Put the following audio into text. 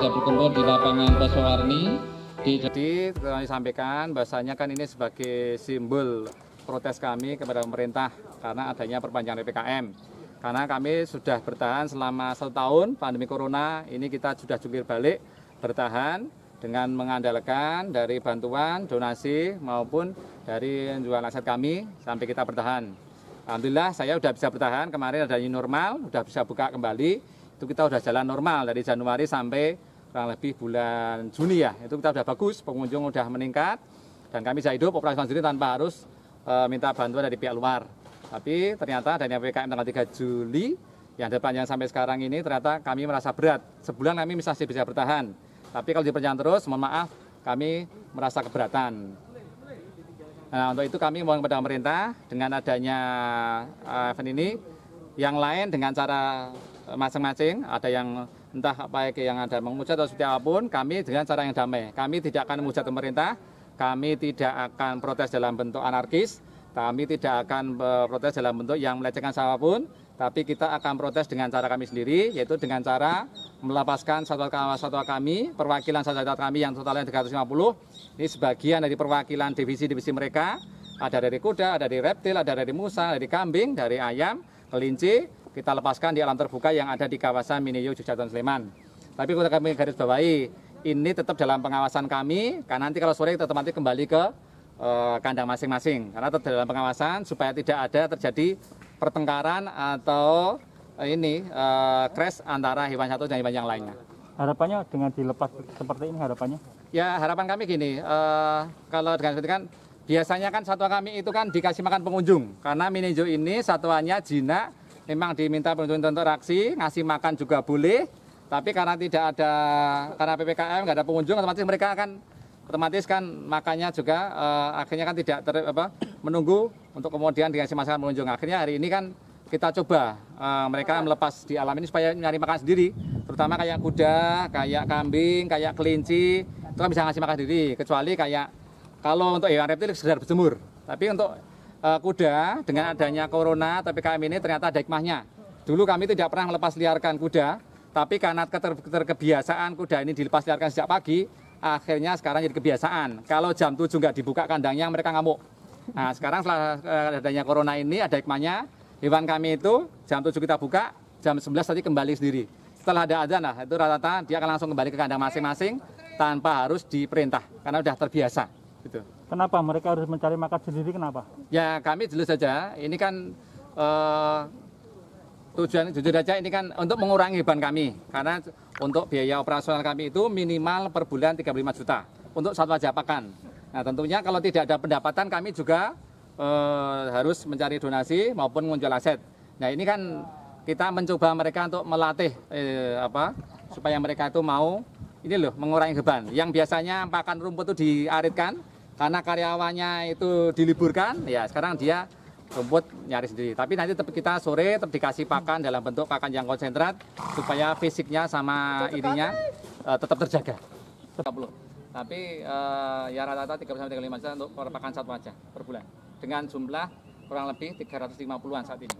sudah berkumpul di lapangan Poswarni. Jadi kami sampaikan bahasanya kan ini sebagai simbol protes kami kepada pemerintah karena adanya perpanjangan PPKM. Karena kami sudah bertahan selama 1 tahun pandemi corona, ini kita sudah jungkir balik bertahan dengan mengandalkan dari bantuan, donasi maupun dari jual aset kami sampai kita bertahan. Alhamdulillah saya sudah bisa bertahan, kemarin ada new normal, sudah bisa buka kembali, itu kita sudah jalan normal dari Januari sampai kurang lebih bulan Juni ya, itu kita sudah bagus, pengunjung sudah meningkat dan kami bisa hidup operasional sendiri tanpa harus minta bantuan dari pihak luar. Tapi ternyata adanya PPKM tanggal 3 Juli yang diperpanjang sampai sekarang ini ternyata kami merasa berat. Sebulan kami masih bisa bertahan, tapi kalau diperpanjang terus, mohon maaf, kami merasa keberatan. Nah, untuk itu kami mohon kepada pemerintah dengan adanya event ini, yang lain dengan cara masing-masing, ada yang entah apa yang ada menghujat atau seperti apapun, kami dengan cara yang damai. Kami tidak akan menghujat pemerintah, kami tidak akan protes dalam bentuk anarkis, kami tidak akan protes dalam bentuk yang melecehkan siapapun, tapi kita akan protes dengan cara kami sendiri, yaitu dengan cara melepaskan satwa kami, perwakilan satwa kami yang totalnya 350, ini sebagian dari perwakilan divisi-divisi mereka, ada dari kuda, ada dari reptil, ada dari musang, dari kambing, dari ayam, kelinci, kita lepaskan di alam terbuka yang ada di kawasan Minio Jogjakarta Sleman. Tapi kalau kami garis bawahi, ini tetap dalam pengawasan kami, karena nanti kalau sore kita otomatis kembali ke kandang masing-masing, karena tetap dalam pengawasan supaya tidak ada terjadi pertengkaran atau crash antara hewan satu dan hewan yang lainnya. Harapannya dengan dilepas seperti ini harapannya? Ya harapan kami gini, kalau dengan seperti kan biasanya kan satwa kami itu kan dikasih makan pengunjung, karena Minio ini satuannya jinak, memang diminta pengunjung untuk reaksi, ngasih makan juga boleh, tapi karena tidak ada, karena PPKM nggak ada pengunjung, otomatis kan makannya juga akhirnya kan tidak menunggu untuk kemudian dikasih makan pengunjung. Akhirnya hari ini kan kita coba mereka melepas di alam ini supaya nyari makan sendiri, terutama kayak kuda, kayak kambing, kayak kelinci, itu kan bisa ngasih makan sendiri, kecuali kayak kalau untuk hewan reptil sekedar berjemur. Tapi untuk kuda dengan adanya corona PPKM ini ternyata ada hikmahnya. Dulu kami tidak pernah melepas liarkan kuda, tapi karena keterkebiasaan kuda ini dilepas liarkan sejak pagi, akhirnya sekarang jadi kebiasaan. Kalau jam 7 nggak dibuka kandangnya, mereka ngamuk. Nah, sekarang setelah adanya corona ini, ada hikmahnya, hewan kami itu jam 7 kita buka, jam 11 tadi kembali sendiri. Setelah ada azan, nah, itu rata-rata dia akan langsung kembali ke kandang masing-masing tanpa harus diperintah, karena sudah terbiasa. Gitu. Kenapa mereka harus mencari makan sendiri, kenapa? Ya, kami jelas saja, ini kan tujuan jujur saja ini kan untuk mengurangi beban kami, karena untuk biaya operasional kami itu minimal per bulan 35 juta untuk satwa japakan. Nah, tentunya kalau tidak ada pendapatan kami juga harus mencari donasi maupun menjual aset. Nah, ini kan kita mencoba mereka untuk melatih supaya mereka itu mau mengurangi beban. Yang biasanya pakan rumput itu diaritkan karena karyawannya itu diliburkan, ya sekarang dia rumput nyari sendiri. Tapi nanti tetap kita sore tetap dikasih pakan dalam bentuk pakan yang konsentrat supaya fisiknya sama ininya tetap terjaga. 30. Tapi ya rata-rata 30-35 juta untuk per pakan satwa aja per bulan. Dengan jumlah kurang lebih 350-an saat ini.